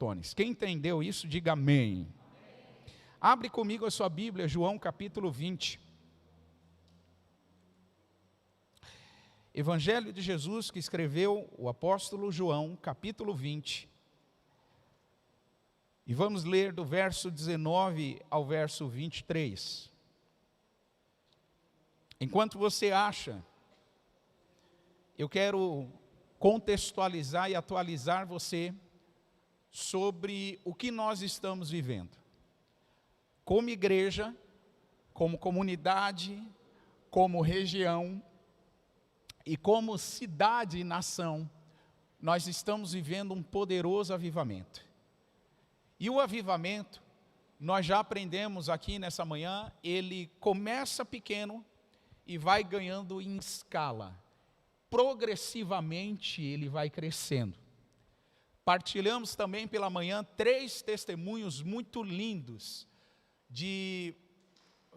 portões. Quem entendeu isso, diga amém. Abre comigo a sua Bíblia, João capítulo 20. Evangelho de Jesus que escreveu o apóstolo João, capítulo 20. E vamos ler do verso 19 ao verso 23. Enquanto você acha, eu quero contextualizar e atualizar você sobre o que nós estamos vivendo. Como igreja, como comunidade, como região e como cidade e nação, nós estamos vivendo um poderoso avivamento. E o avivamento, nós já aprendemos aqui nessa manhã, ele começa pequeno e vai ganhando em escala. Progressivamente ele vai crescendo. Partilhamos também pela manhã 3 testemunhos muito lindos de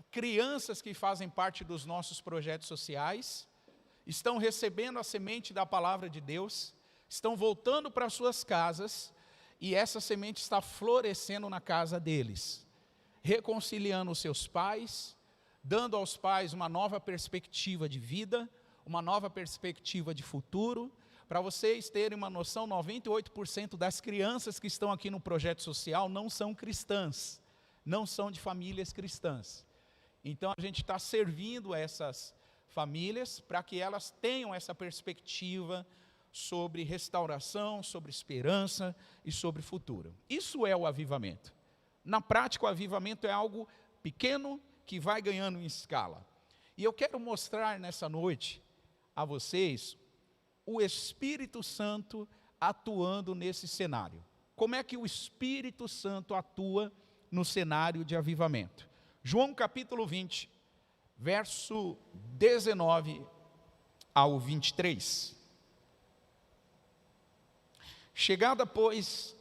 crianças que fazem parte dos nossos projetos sociais, estão recebendo a semente da palavra de Deus, estão voltando para suas casas e essa semente está florescendo na casa deles, reconciliando os seus pais, dando aos pais uma nova perspectiva de vida, uma nova perspectiva de futuro. Para vocês terem uma noção, 98% das crianças que estão aqui no projeto social não são cristãs, não são de famílias cristãs. Então a gente está servindo essas famílias para que elas tenham essa perspectiva sobre restauração, sobre esperança e sobre futuro. Isso é o avivamento. Na prática, o avivamento é algo pequeno que vai ganhando em escala. E eu quero mostrar nessa noite a vocês o Espírito Santo atuando nesse cenário. Como é que o Espírito Santo atua no cenário de avivamento? João capítulo 20, verso 19 ao 23. Chegada, pois,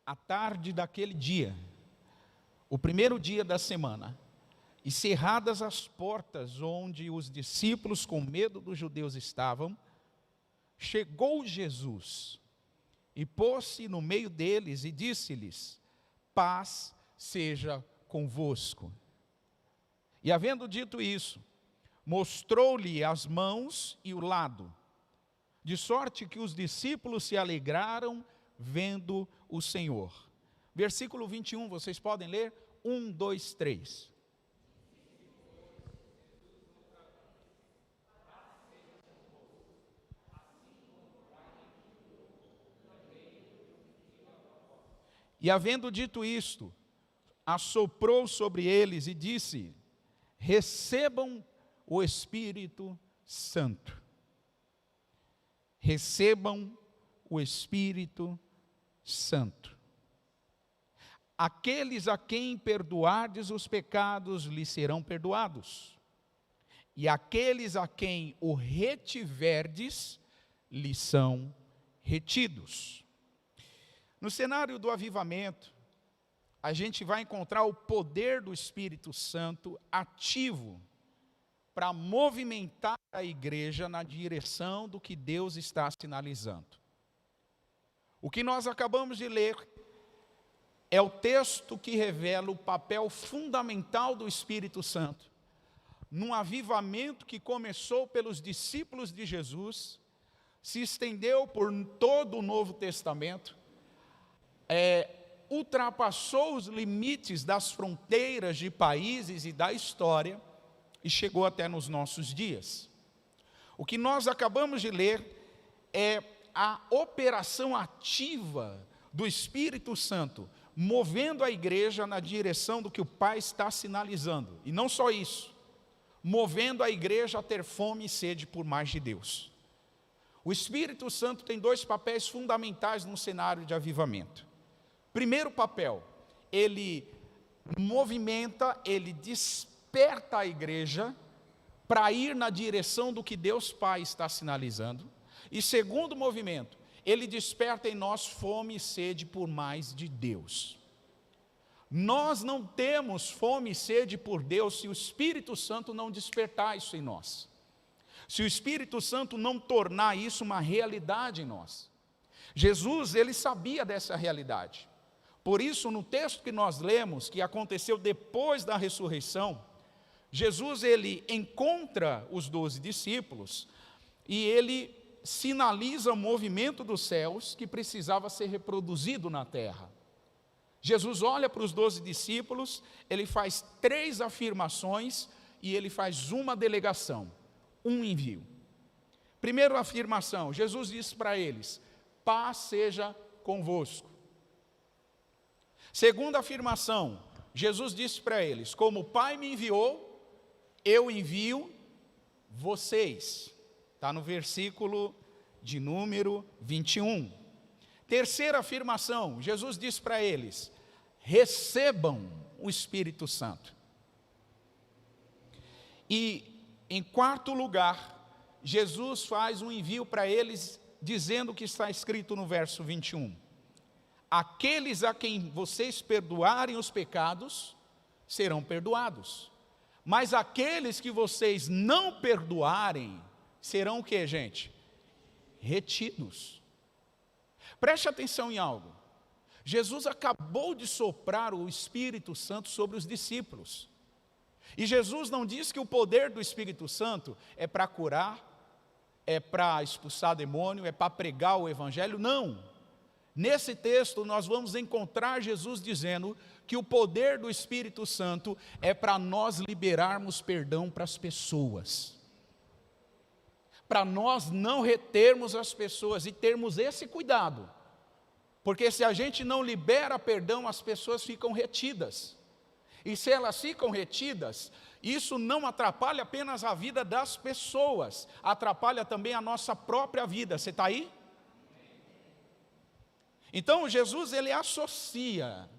a tarde daquele dia, o primeiro dia da semana, e cerradas as portas onde os discípulos com medo dos judeus estavam, chegou Jesus e pôs-se no meio deles e disse-lhes: paz seja convosco. E havendo dito isso, mostrou-lhe as mãos e o lado, de sorte que os discípulos se alegraram vendo o Senhor. Versículo 21, vocês podem ler? 1, 2, 3. E havendo dito isto, assoprou sobre eles e disse: recebam o Espírito Santo. Recebam o Espírito Santo. Aqueles a quem perdoardes os pecados lhes serão perdoados, e aqueles a quem o retiverdes lhes são retidos. No cenário do avivamento, a gente vai encontrar o poder do Espírito Santo ativo para movimentar a igreja na direção do que Deus está sinalizando. O que nós acabamos de ler é o texto que revela o papel fundamental do Espírito Santo num avivamento que começou pelos discípulos de Jesus, se estendeu por todo o Novo Testamento, ultrapassou os limites das fronteiras de países e da história e chegou até nos nossos dias. O que nós acabamos de ler é a operação ativa do Espírito Santo, movendo a igreja na direção do que o Pai está sinalizando. E não só isso, movendo a igreja a ter fome e sede por mais de Deus. O Espírito Santo tem 2 papéis fundamentais no cenário de avivamento. Primeiro papel, ele movimenta, ele desperta a igreja para ir na direção do que Deus Pai está sinalizando. E segundo movimento, ele desperta em nós fome e sede por mais de Deus. Nós não temos fome e sede por Deus se o Espírito Santo não despertar isso em nós. Se o Espírito Santo não tornar isso uma realidade em nós. Jesus, ele sabia dessa realidade. Por isso, no texto que nós lemos, que aconteceu depois da ressurreição, Jesus ele encontra os 12 discípulos e ele sinaliza o movimento dos céus que precisava ser reproduzido na terra. Jesus olha para os 12 discípulos, ele faz 3 afirmações e ele faz uma delegação, um envio. Primeira afirmação, Jesus disse para eles: paz seja convosco. Segunda afirmação, Jesus disse para eles: como o Pai me enviou, eu envio vocês. Está no versículo de número 21. Terceira afirmação, Jesus disse para eles: recebam o Espírito Santo. E, em quarto lugar, Jesus faz um envio para eles, dizendo o que está escrito no verso 21. Aqueles a quem vocês perdoarem os pecados, serão perdoados. Mas aqueles que vocês não perdoarem, serão o que, gente? Retidos. Preste atenção em algo. Jesus acabou de soprar o Espírito Santo sobre os discípulos. E Jesus não diz que o poder do Espírito Santo é para curar, é para expulsar demônio, é para pregar o Evangelho, não. Nesse texto nós vamos encontrar Jesus dizendo que o poder do Espírito Santo é para nós liberarmos perdão para as pessoas. Para nós não retermos as pessoas e termos esse cuidado. Porque se a gente não libera perdão, as pessoas ficam retidas. E se elas ficam retidas, isso não atrapalha apenas a vida das pessoas, atrapalha também a nossa própria vida. Você está aí? Então Jesus ele associa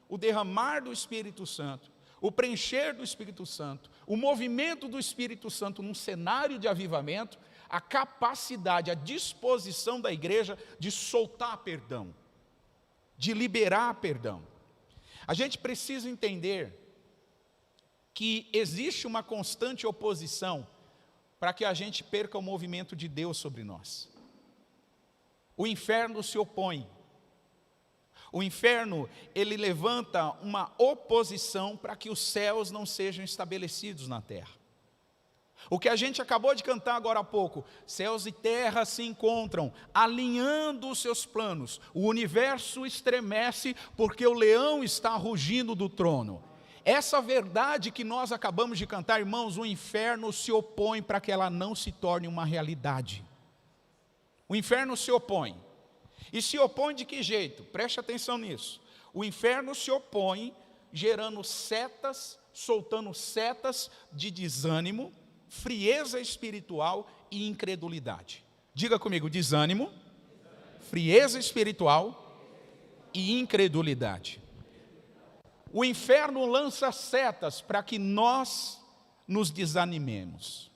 o derramar do Espírito Santo, o preencher do Espírito Santo, o movimento do Espírito Santo num cenário de avivamento, a capacidade, a disposição da igreja de soltar perdão, de liberar perdão. A gente precisa entender que existe uma constante oposição para que a gente perca o movimento de Deus sobre nós. O inferno se opõe. O inferno, ele levanta uma oposição para que os céus não sejam estabelecidos na terra. O que a gente acabou de cantar agora há pouco, céus e terra se encontram, alinhando os seus planos. O universo estremece porque o leão está rugindo do trono. Essa verdade que nós acabamos de cantar, irmãos, o inferno se opõe para que ela não se torne uma realidade. O inferno se opõe. E se opõe de que jeito? Preste atenção nisso. O inferno se opõe gerando setas, soltando setas de desânimo, frieza espiritual e incredulidade. Diga comigo, desânimo, frieza espiritual e incredulidade. O inferno lança setas para que nós nos desanimemos,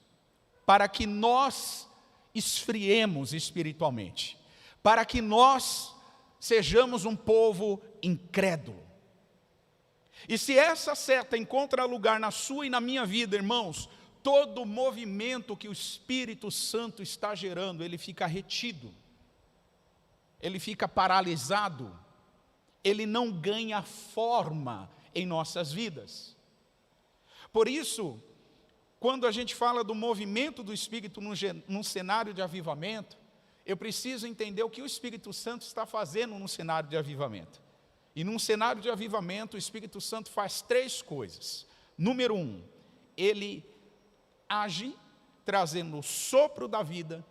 para que nós esfriemos espiritualmente, para que nós sejamos um povo incrédulo. E se essa seta encontra lugar na sua e na minha vida, irmãos, todo movimento que o Espírito Santo está gerando, ele fica retido, ele fica paralisado, ele não ganha forma em nossas vidas. Por isso, quando a gente fala do movimento do Espírito num cenário de avivamento, eu preciso entender o que o Espírito Santo está fazendo num cenário de avivamento. E num cenário de avivamento, o Espírito Santo faz 3 coisas. Número 1, ele age trazendo o sopro da vida,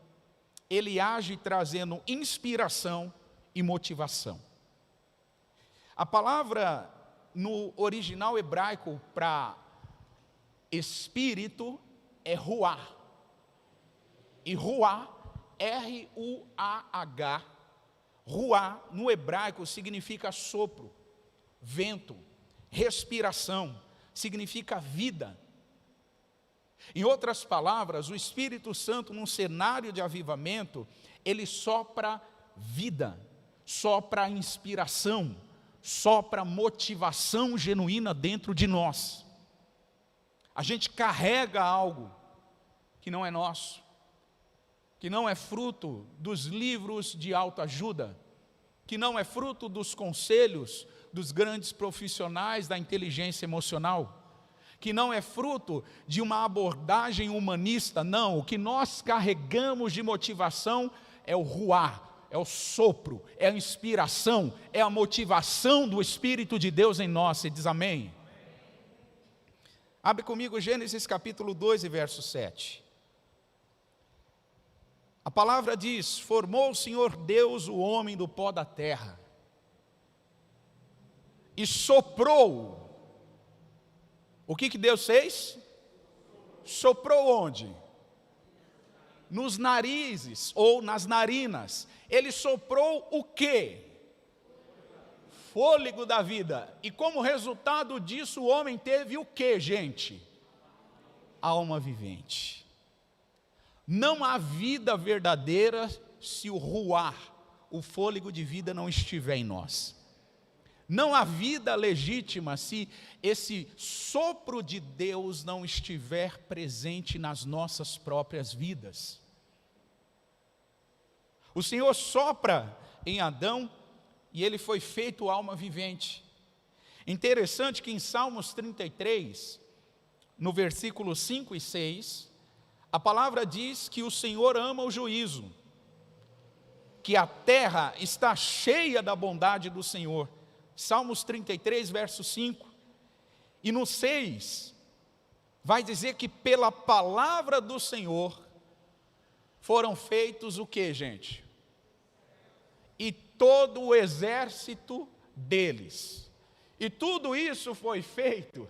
ele age trazendo inspiração e motivação. A palavra no original hebraico para espírito é ruah. E ruah, R-U-A-H, ruah no hebraico significa sopro, vento, respiração, significa vida. Em outras palavras, o Espírito Santo, num cenário de avivamento, ele sopra vida, sopra inspiração, sopra motivação genuína dentro de nós. A gente carrega algo que não é nosso, que não é fruto dos livros de autoajuda, que não é fruto dos conselhos dos grandes profissionais da inteligência emocional, que não é fruto de uma abordagem humanista, não. O que nós carregamos de motivação é o ruar, é o sopro, é a inspiração, é a motivação do Espírito de Deus em nós. Você diz amém? Abre comigo Gênesis capítulo 2 e verso 7. A palavra diz: formou o Senhor Deus o homem do pó da terra, e soprou. O que Deus fez? Soprou onde? Nos narizes ou nas narinas. Ele soprou o quê? Fôlego da vida. E como resultado disso, o homem teve o quê, gente? Alma vivente. Não há vida verdadeira se o ruar, o fôlego de vida, não estiver em nós. Não há vida legítima se esse sopro de Deus não estiver presente nas nossas próprias vidas. O Senhor sopra em Adão e ele foi feito alma vivente. Interessante que em Salmos 33, no versículo 5 e 6, a palavra diz que o Senhor ama o juízo, que a terra está cheia da bondade do Senhor. Salmos 33, verso 5, e no 6, vai dizer que pela palavra do Senhor foram feitos o que, gente? E todo o exército deles. E tudo isso foi feito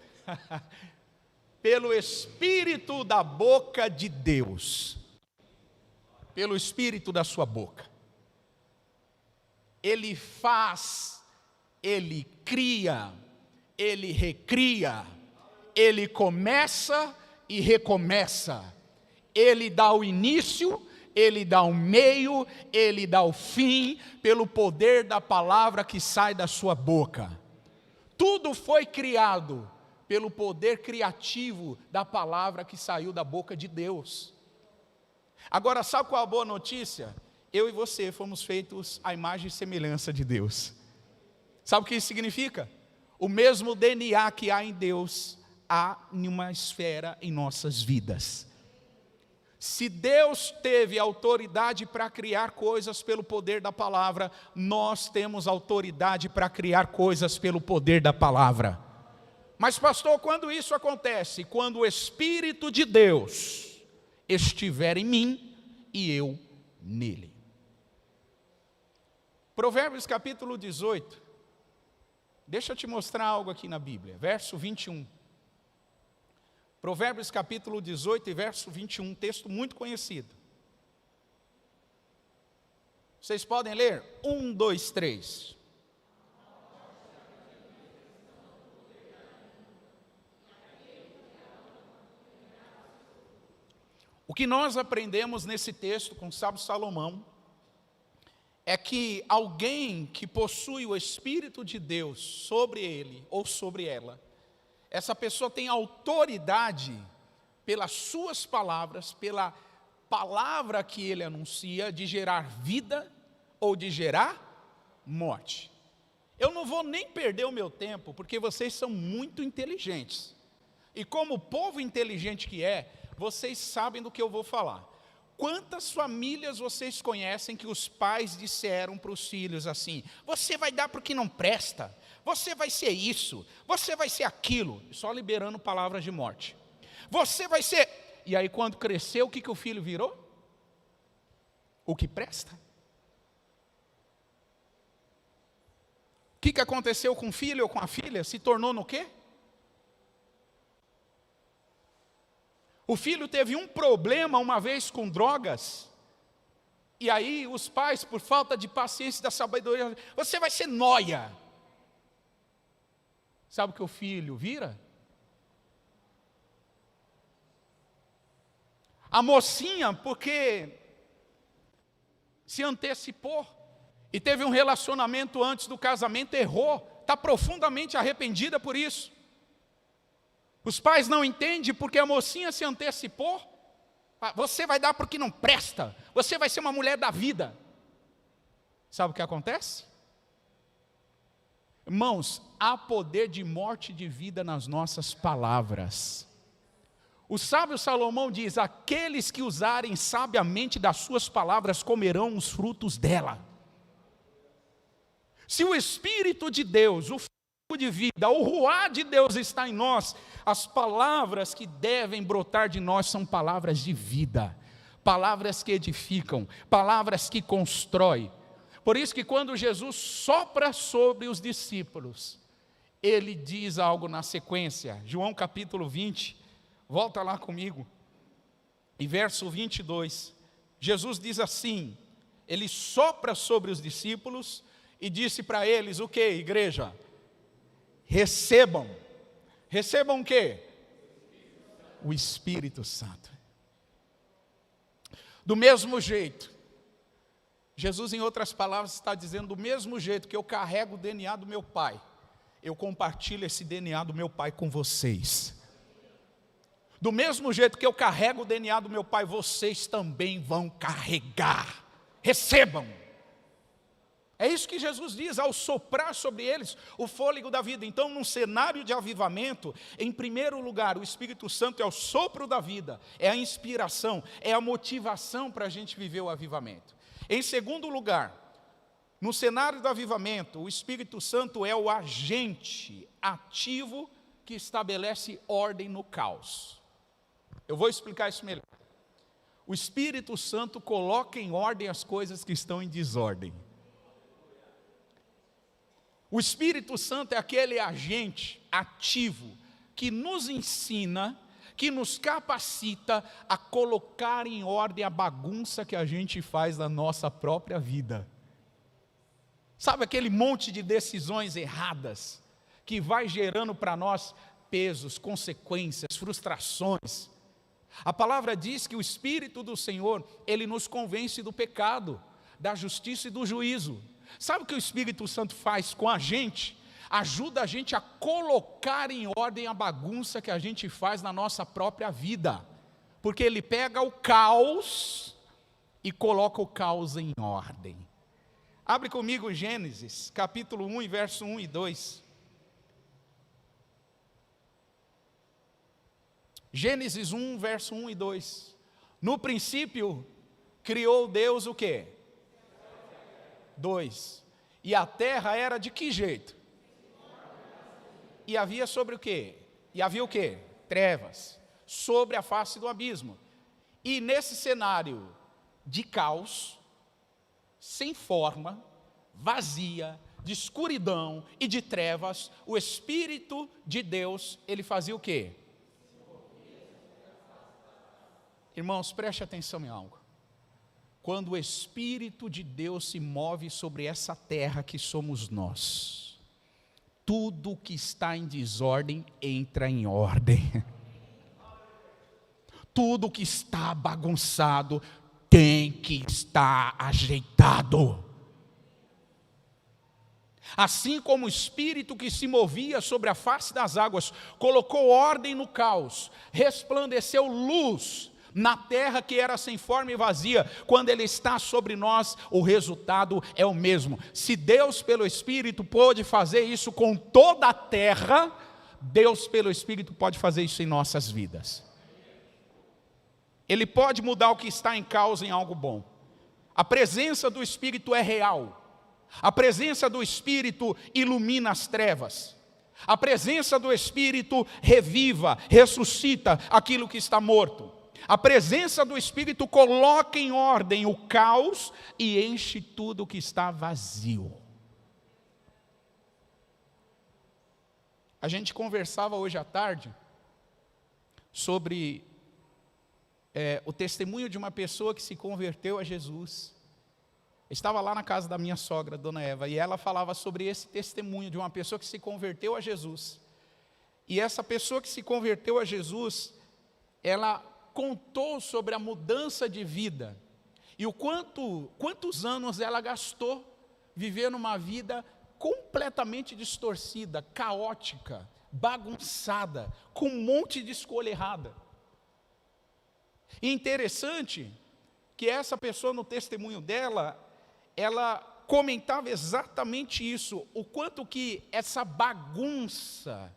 pelo Espírito da boca de Deus, pelo Espírito da sua boca. Ele faz, Ele cria, Ele recria, Ele começa e recomeça, Ele dá o início, Ele dá o meio, Ele dá o fim, pelo poder da palavra que sai da sua boca. Tudo foi criado pelo poder criativo da palavra que saiu da boca de Deus. Agora, sabe qual a boa notícia? Eu e você fomos feitos à imagem e semelhança de Deus. Sabe o que isso significa? O mesmo DNA que há em Deus, há em uma esfera em nossas vidas. Se Deus teve autoridade para criar coisas pelo poder da palavra, nós temos autoridade para criar coisas pelo poder da palavra. Mas pastor, quando isso acontece? Quando o Espírito de Deus estiver em mim e eu nele. Provérbios capítulo 18. Deixa eu te mostrar algo aqui na Bíblia, verso 21. Provérbios capítulo 18 e verso 21, texto muito conhecido. Vocês podem ler? 1, 2, 3. O que nós aprendemos nesse texto com o sábio Salomão é que alguém que possui o Espírito de Deus sobre ele ou sobre ela, essa pessoa tem autoridade pelas suas palavras, pela palavra que ele anuncia, de gerar vida ou de gerar morte. Eu não vou nem perder o meu tempo, porque vocês são muito inteligentes. E como povo inteligente que é, vocês sabem do que eu vou falar. Quantas famílias vocês conhecem que os pais disseram para os filhos assim: você vai dar para o que não presta, você vai ser isso, você vai ser aquilo, só liberando palavras de morte. Você vai ser... E aí quando cresceu, o que o filho virou? O que presta. O que aconteceu com o filho ou com a filha? Se tornou no quê? O filho teve um problema uma vez com drogas, e aí os pais, por falta de paciência e da sabedoria, você vai ser nóia. Sabe o que o filho vira? A mocinha, porque se antecipou, e teve um relacionamento antes do casamento, errou, está profundamente arrependida por isso. Os pais não entendem porque a mocinha se antecipou. Você vai dar porque não presta. Você vai ser uma mulher da vida. Sabe o que acontece? Irmãos, há poder de morte e de vida nas nossas palavras. O sábio Salomão diz: aqueles que usarem sabiamente das suas palavras comerão os frutos dela. Se o Espírito de Deus, o fogo de vida, o ruá de Deus está em nós, as palavras que devem brotar de nós são palavras de vida, palavras que edificam, palavras que constroem. Por isso que quando Jesus sopra sobre os discípulos, ele diz algo na sequência. João capítulo 20, volta lá comigo, e verso 22, Jesus diz assim, ele sopra sobre os discípulos e disse para eles o que, igreja? Recebam o que? O Espírito Santo. Do mesmo jeito, Jesus, em outras palavras, está dizendo: do mesmo jeito que eu carrego o DNA do meu Pai, eu compartilho esse DNA do meu Pai com vocês. Do mesmo jeito que eu carrego o DNA do meu Pai, vocês também vão carregar. Recebam. É isso que Jesus diz ao soprar sobre eles o fôlego da vida. Então, num cenário de avivamento, em primeiro lugar, o Espírito Santo é o sopro da vida, é a inspiração, é a motivação para a gente viver o avivamento. Em segundo lugar, no cenário do avivamento, o Espírito Santo é o agente ativo que estabelece ordem no caos. Eu vou explicar isso melhor. O Espírito Santo coloca em ordem as coisas que estão em desordem. O Espírito Santo é aquele agente ativo que nos ensina, que nos capacita a colocar em ordem a bagunça que a gente faz na nossa própria vida. Sabe aquele monte de decisões erradas que vai gerando para nós pesos, consequências, frustrações? A palavra diz que o Espírito do Senhor, ele nos convence do pecado, da justiça e do juízo. Sabe o que o Espírito Santo faz com a gente? Ajuda a gente a colocar em ordem a bagunça que a gente faz na nossa própria vida. Porque ele pega o caos e coloca o caos em ordem. Abre comigo Gênesis, capítulo 1, verso 1 e 2. Gênesis 1, verso 1 e 2. No princípio, criou Deus o quê? 2. E a terra era de que jeito? E havia sobre o quê? E havia o quê? Trevas. Sobre a face do abismo. E nesse cenário de caos, sem forma, vazia, de escuridão e de trevas, o Espírito de Deus, ele fazia o quê? Irmãos, preste atenção em algo. Quando o Espírito de Deus se move sobre essa terra que somos nós, tudo que está em desordem entra em ordem. Tudo que está bagunçado tem que estar ajeitado. Assim como o Espírito que se movia sobre a face das águas colocou ordem no caos, resplandeceu luz na terra que era sem forma e vazia, quando Ele está sobre nós, o resultado é o mesmo. Se Deus pelo Espírito pôde fazer isso com toda a terra, Deus pelo Espírito pode fazer isso em nossas vidas. Ele pode mudar o que está em causa em algo bom. A presença do Espírito é real. A presença do Espírito ilumina as trevas. A presença do Espírito reviva, ressuscita aquilo que está morto. A presença do Espírito coloca em ordem o caos e enche tudo que está vazio. A gente conversava hoje à tarde sobre o testemunho de uma pessoa que se converteu a Jesus. Estava lá na casa da minha sogra, Dona Eva, e ela falava sobre esse testemunho de uma pessoa que se converteu a Jesus. E essa pessoa que se converteu a Jesus, ela contou sobre a mudança de vida e quantos anos ela gastou vivendo uma vida completamente distorcida, caótica, bagunçada, com um monte de escolha errada. E interessante que essa pessoa, no testemunho dela, ela comentava exatamente isso, o quanto que essa bagunça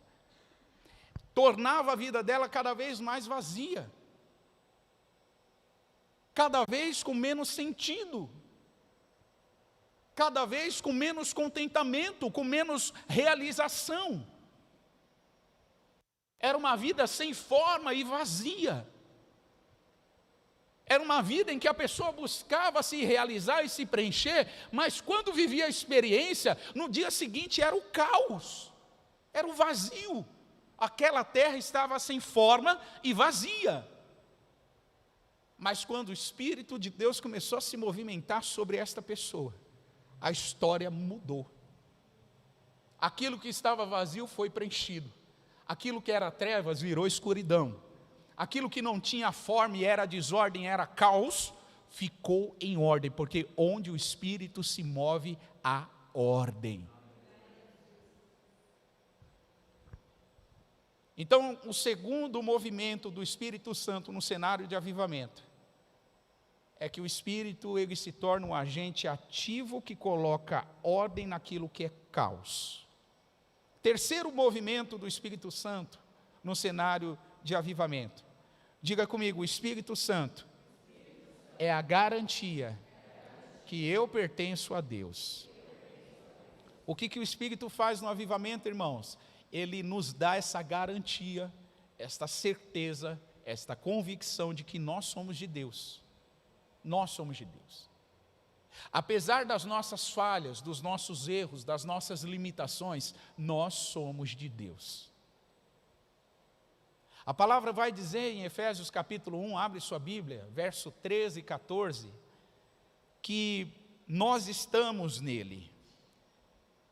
tornava a vida dela cada vez mais vazia, cada vez com menos sentido, cada vez com menos contentamento, com menos realização. Era uma vida sem forma e vazia. Era uma vida em que a pessoa buscava se realizar e se preencher, mas quando vivia a experiência, no dia seguinte era o caos, era o vazio. Aquela terra estava sem forma e vazia. Mas quando o Espírito de Deus começou a se movimentar sobre esta pessoa, a história mudou. Aquilo que estava vazio foi preenchido. Aquilo que era trevas virou escuridão. Aquilo que não tinha forma e era desordem, era caos, ficou em ordem, porque onde o Espírito se move, há ordem. Então, o segundo movimento do Espírito Santo no cenário de avivamento é que o Espírito ele se torna um agente ativo que coloca ordem naquilo que é caos. Terceiro movimento do Espírito Santo no cenário de avivamento. Diga comigo, o Espírito Santo é a garantia que eu pertenço a Deus. O que o Espírito faz no avivamento, irmãos? Ele nos dá essa garantia, esta certeza, esta convicção de que nós somos de Deus. Nós somos de Deus. Apesar das nossas falhas, dos nossos erros, das nossas limitações, nós somos de Deus. A palavra vai dizer em Efésios capítulo 1, abre sua Bíblia, verso 13 e 14, que nós estamos nele.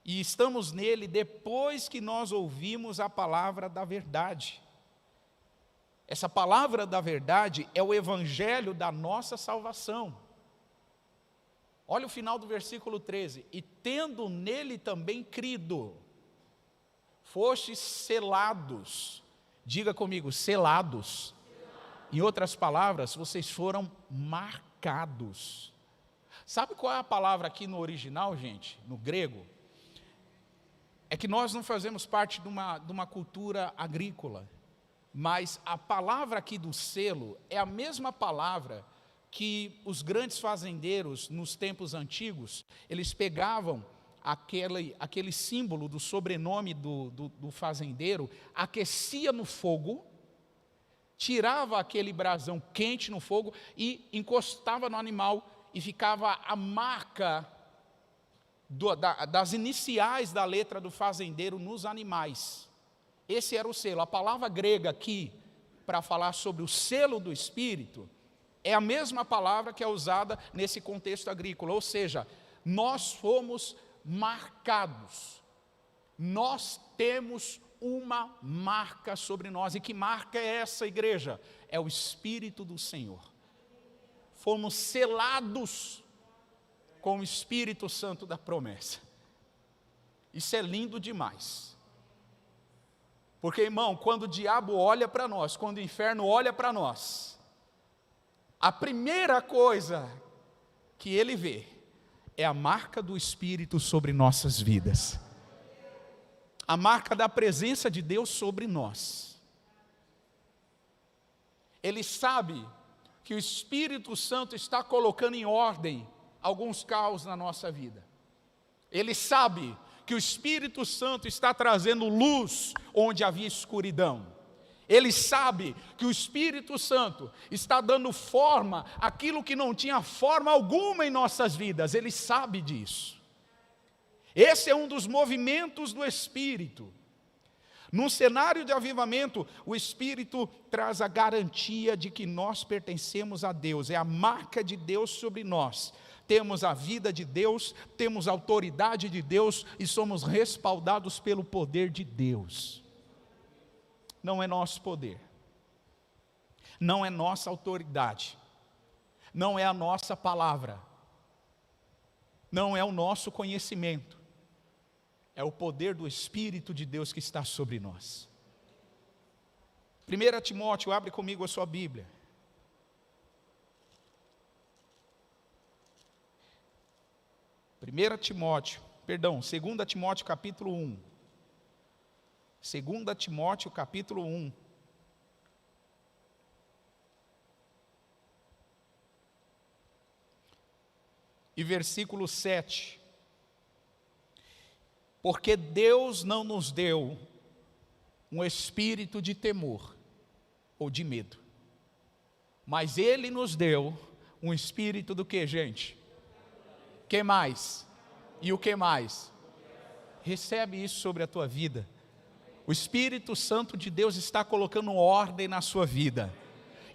E estamos nele depois que nós ouvimos a palavra da verdade. Essa palavra da verdade é o evangelho da nossa salvação. Olha o final do versículo 13. E tendo nele também crido, fostes selados. Diga comigo, selados. Em outras palavras, vocês foram marcados. Sabe qual é a palavra aqui no original, gente? No grego? É que nós não fazemos parte de uma cultura agrícola, mas a palavra aqui do selo é a mesma palavra que os grandes fazendeiros nos tempos antigos, eles pegavam aquele símbolo do sobrenome do fazendeiro, aquecia no fogo, tirava aquele brasão quente no fogo e encostava no animal e ficava a marca das iniciais da letra do fazendeiro nos animais. Esse era o selo. A palavra grega aqui, para falar sobre o selo do Espírito, é a mesma palavra que é usada nesse contexto agrícola, ou seja, nós fomos marcados, nós temos uma marca sobre nós. E que marca é essa, igreja? É o Espírito do Senhor. Fomos selados com o Espírito Santo da promessa. Isso é lindo demais. Porque, irmão, quando o diabo olha para nós, quando o inferno olha para nós, a primeira coisa que ele vê é a marca do Espírito sobre nossas vidas. A marca da presença de Deus sobre nós. Ele sabe que o Espírito Santo está colocando em ordem alguns caos na nossa vida. Ele sabe que o Espírito Santo está trazendo luz onde havia escuridão. Ele sabe que o Espírito Santo está dando forma àquilo que não tinha forma alguma em nossas vidas. Ele sabe disso. Esse é um dos movimentos do Espírito. Num cenário de avivamento, o Espírito traz a garantia de que nós pertencemos a Deus. É a marca de Deus sobre nós. Temos a vida de Deus, temos a autoridade de Deus e somos respaldados pelo poder de Deus. Não é nosso poder, não é nossa autoridade, não é a nossa palavra, não é o nosso conhecimento, é o poder do Espírito de Deus que está sobre nós. 1 Timóteo, abre comigo a sua Bíblia. 2 Timóteo capítulo 1. 2 Timóteo capítulo 1. E versículo 7. Porque Deus não nos deu um espírito de temor ou de medo, mas Ele nos deu um espírito do que, gente? Que mais? E o que mais? Recebe isso sobre a tua vida. O Espírito Santo de Deus está colocando ordem na sua vida.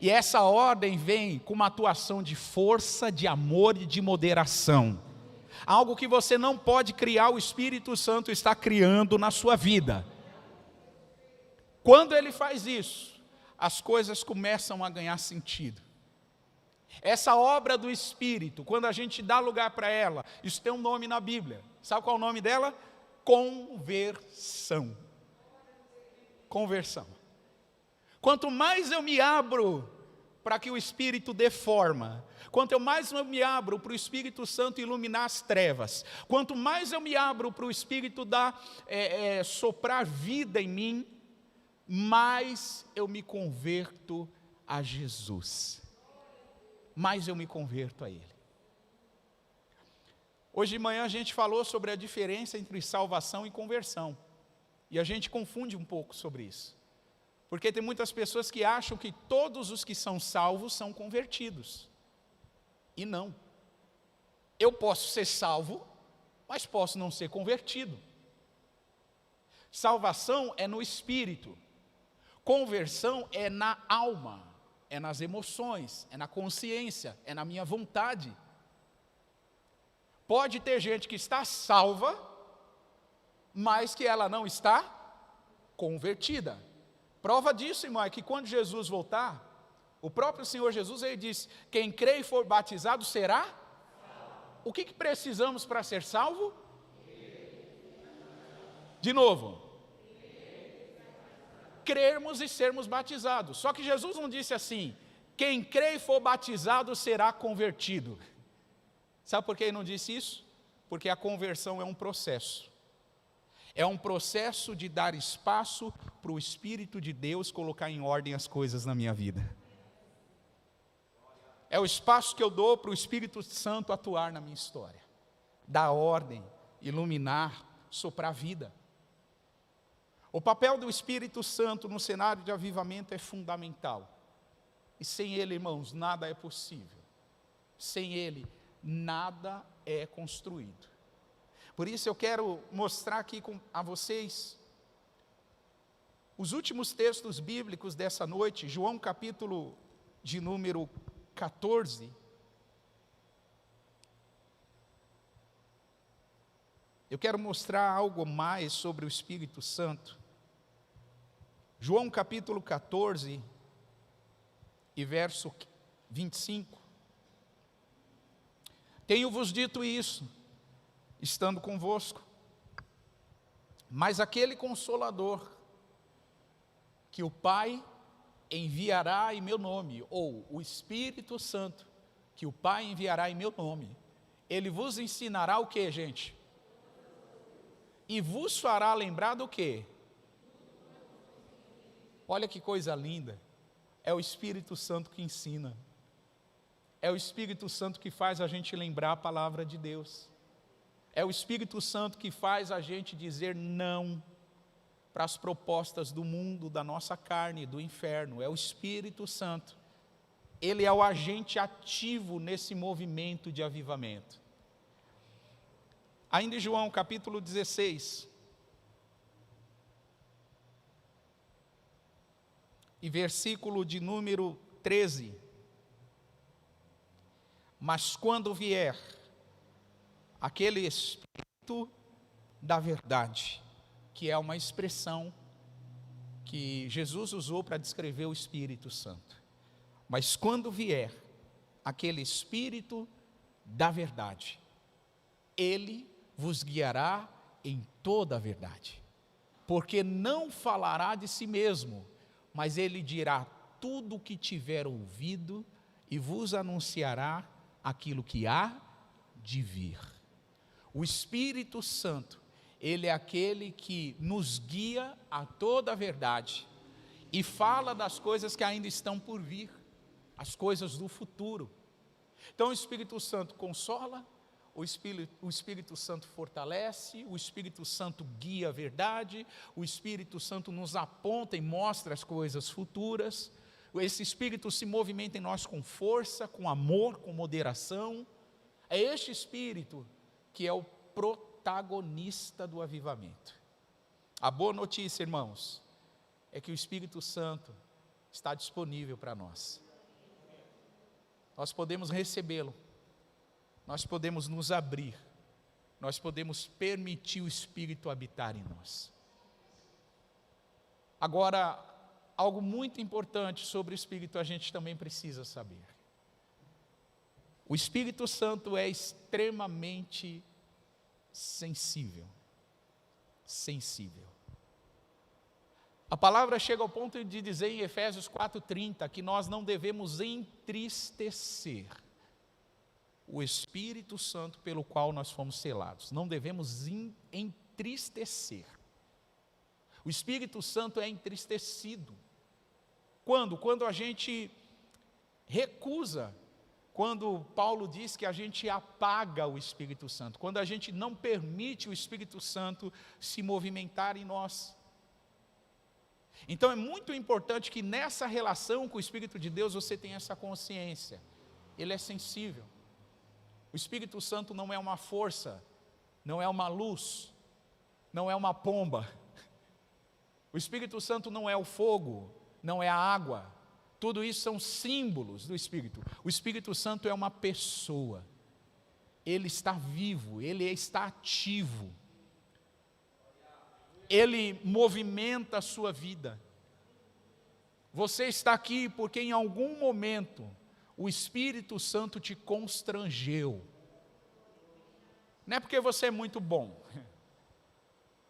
E essa ordem vem com uma atuação de força, de amor e de moderação. Algo que você não pode criar, o Espírito Santo está criando na sua vida. Quando Ele faz isso, as coisas começam a ganhar sentido. Essa obra do Espírito, quando a gente dá lugar para ela, isso tem um nome na Bíblia. Sabe qual é o nome dela? Conversão. Conversão. Quanto mais eu me abro para que o Espírito dê forma, quanto mais eu me abro para o Espírito Santo iluminar as trevas, quanto mais eu me abro para o Espírito soprar vida em mim, mais eu me converto a Jesus. Mais eu me converto a Ele. Hoje de manhã a gente falou sobre a diferença entre salvação e conversão. E a gente confunde um pouco sobre isso. Porque tem muitas pessoas que acham que todos os que são salvos são convertidos. E não. Eu posso ser salvo, mas posso não ser convertido. Salvação é no espírito. Conversão é na alma, é nas emoções, é na consciência, é na minha vontade. Pode ter gente que está salva, mas que ela não está convertida. Prova disso, irmão, é que quando Jesus voltar, o próprio Senhor Jesus, Ele disse, quem crê e for batizado será? O que precisamos para ser salvo? De novo. Crermos e sermos batizados. Só que Jesus não disse assim, quem crê e for batizado será convertido. Sabe por que Ele não disse isso? Porque a conversão é um processo. É um processo de dar espaço para o Espírito de Deus colocar em ordem as coisas na minha vida. É o espaço que eu dou para o Espírito Santo atuar na minha história. Dar ordem, iluminar, soprar vida. O papel do Espírito Santo no cenário de avivamento é fundamental. E sem Ele, irmãos, nada é possível. Sem Ele, nada é construído. Por isso eu quero mostrar aqui a vocês os últimos textos bíblicos dessa noite, João capítulo de número 14. Eu quero mostrar algo mais sobre o Espírito Santo. João capítulo 14 e verso 25. Tenho-vos dito isso, estando convosco, mas aquele Consolador, que o Pai enviará em meu nome, ou o Espírito Santo, que o Pai enviará em meu nome, Ele vos ensinará o que, gente? E vos fará lembrar do quê? Olha que coisa linda, é o Espírito Santo que ensina. É o Espírito Santo que faz a gente lembrar a palavra de Deus. É o Espírito Santo que faz a gente dizer não para as propostas do mundo, da nossa carne, do inferno. É o Espírito Santo. Ele é o agente ativo nesse movimento de avivamento. Ainda em João capítulo 16. E versículo de número 13. Mas quando vier aquele Espírito da verdade, que é uma expressão que Jesus usou para descrever o Espírito Santo. Mas quando vier aquele Espírito da verdade, Ele vos guiará em toda a verdade. Porque não falará de si mesmo, mas Ele dirá tudo o que tiver ouvido e vos anunciará aquilo que há de vir. O Espírito Santo, ele é aquele que nos guia a toda a verdade e fala das coisas que ainda estão por vir, as coisas do futuro. Então o Espírito Santo consola, o Espírito Santo fortalece, o Espírito Santo guia a verdade, o Espírito Santo nos aponta e mostra as coisas futuras. Esse Espírito se movimenta em nós com força, com amor, com moderação. É este Espírito que é o protagonista do avivamento. A boa notícia, irmãos, é que o Espírito Santo está disponível para nós. Nós podemos recebê-lo, nós podemos nos abrir, nós podemos permitir o Espírito habitar em nós. Agora, algo muito importante sobre o Espírito a gente também precisa saber. O Espírito Santo é extremamente sensível. A palavra chega ao ponto de dizer em Efésios 4:30 que nós não devemos entristecer o Espírito Santo pelo qual nós fomos selados. Não devemos entristecer. O Espírito Santo é entristecido. Quando? Quando a gente recusa. Quando Paulo diz que a gente apaga o Espírito Santo. Quando a gente não permite o Espírito Santo se movimentar em nós. Então é muito importante que nessa relação com o Espírito de Deus você tenha essa consciência. Ele é sensível. O Espírito Santo não é uma força, não é uma luz, não é uma pomba. O Espírito Santo não é o fogo, não é a água. Tudo isso são símbolos do Espírito. O Espírito Santo é uma pessoa. Ele está vivo, ele está ativo. Ele movimenta a sua vida. Você está aqui porque em algum momento o Espírito Santo te constrangeu. Não é porque você é muito bom.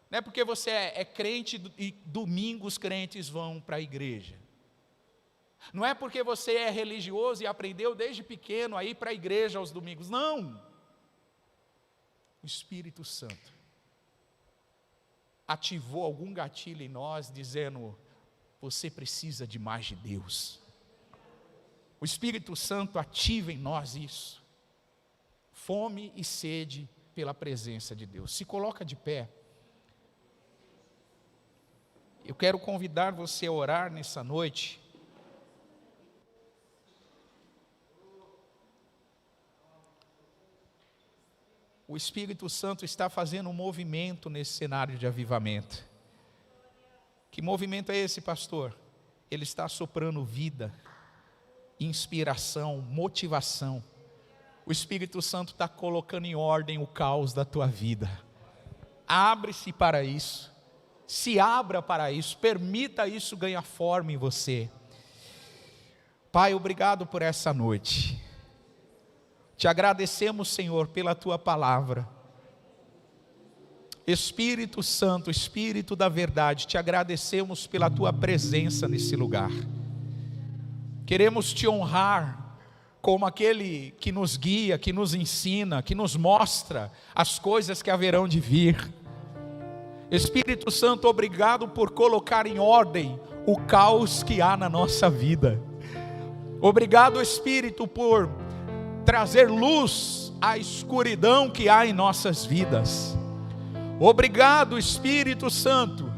Não é porque você é crente e domingo os crentes vão para a igreja. Não é porque você é religioso e aprendeu desde pequeno a ir para a igreja aos domingos. Não. O Espírito Santo ativou algum gatilho em nós, dizendo: você precisa de mais de Deus. O Espírito Santo ativa em nós isso. Fome e sede pela presença de Deus. Se coloca de pé. Eu quero convidar você a orar nessa noite. O Espírito Santo está fazendo um movimento nesse cenário de avivamento. Que movimento é esse, pastor? Ele está soprando vida, inspiração, motivação. O Espírito Santo está colocando em ordem o caos da tua vida. Abre-se para isso. Se abra para isso. Permita isso ganhar forma em você. Pai, obrigado por essa noite. Te agradecemos, Senhor, pela Tua palavra. Espírito Santo, Espírito da verdade, te agradecemos pela Tua presença nesse lugar. Queremos Te honrar como aquele que nos guia, que nos ensina, que nos mostra as coisas que haverão de vir. Espírito Santo, obrigado por colocar em ordem o caos que há na nossa vida. Obrigado, Espírito, por trazer luz à escuridão que há em nossas vidas. Obrigado, Espírito Santo,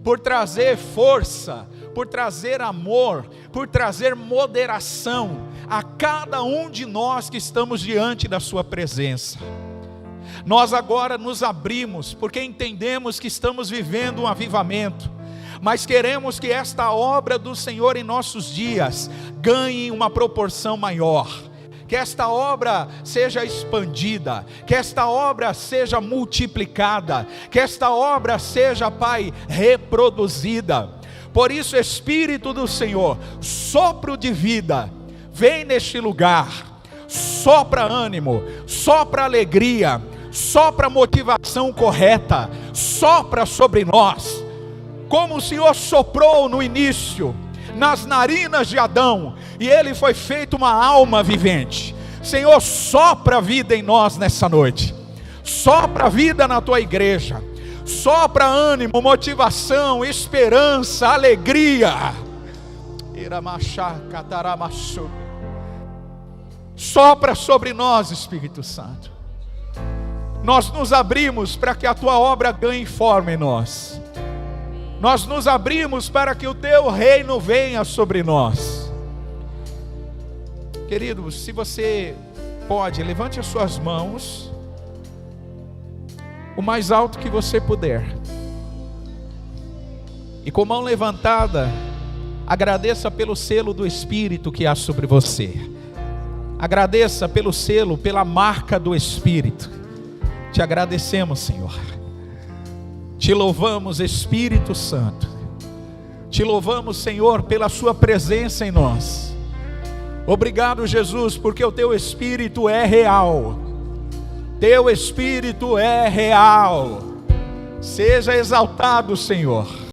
por trazer força, por trazer amor, por trazer moderação a cada um de nós que estamos diante da sua presença. Nós agora nos abrimos, porque entendemos que estamos vivendo um avivamento, mas queremos que esta obra do Senhor em nossos dias ganhe uma proporção maior. Que esta obra seja expandida, que esta obra seja multiplicada, que esta obra seja, Pai, reproduzida. Por isso, Espírito do Senhor, sopro de vida, vem neste lugar, sopra ânimo, sopra alegria, sopra motivação correta, sopra sobre nós, como o Senhor soprou no início, nas narinas de Adão, e ele foi feito uma alma vivente. Senhor, sopra a vida em nós nessa noite, Sopra a vida na tua igreja. Sopra ânimo, motivação, esperança, alegria. Sopra sobre nós, Espírito Santo. Nós nos abrimos para que a tua obra ganhe forma em nós. Nós nos abrimos para que o teu reino venha sobre nós. Querido, se você pode, levante as suas mãos o mais alto que você puder. E com mão levantada, agradeça pelo selo do Espírito que há sobre você. Agradeça pelo selo, pela marca do Espírito. Te agradecemos, Senhor. Te louvamos, Espírito Santo. Te louvamos, Senhor, pela sua presença em nós. Obrigado, Jesus, porque o teu Espírito é real. Teu Espírito é real. Seja exaltado, Senhor.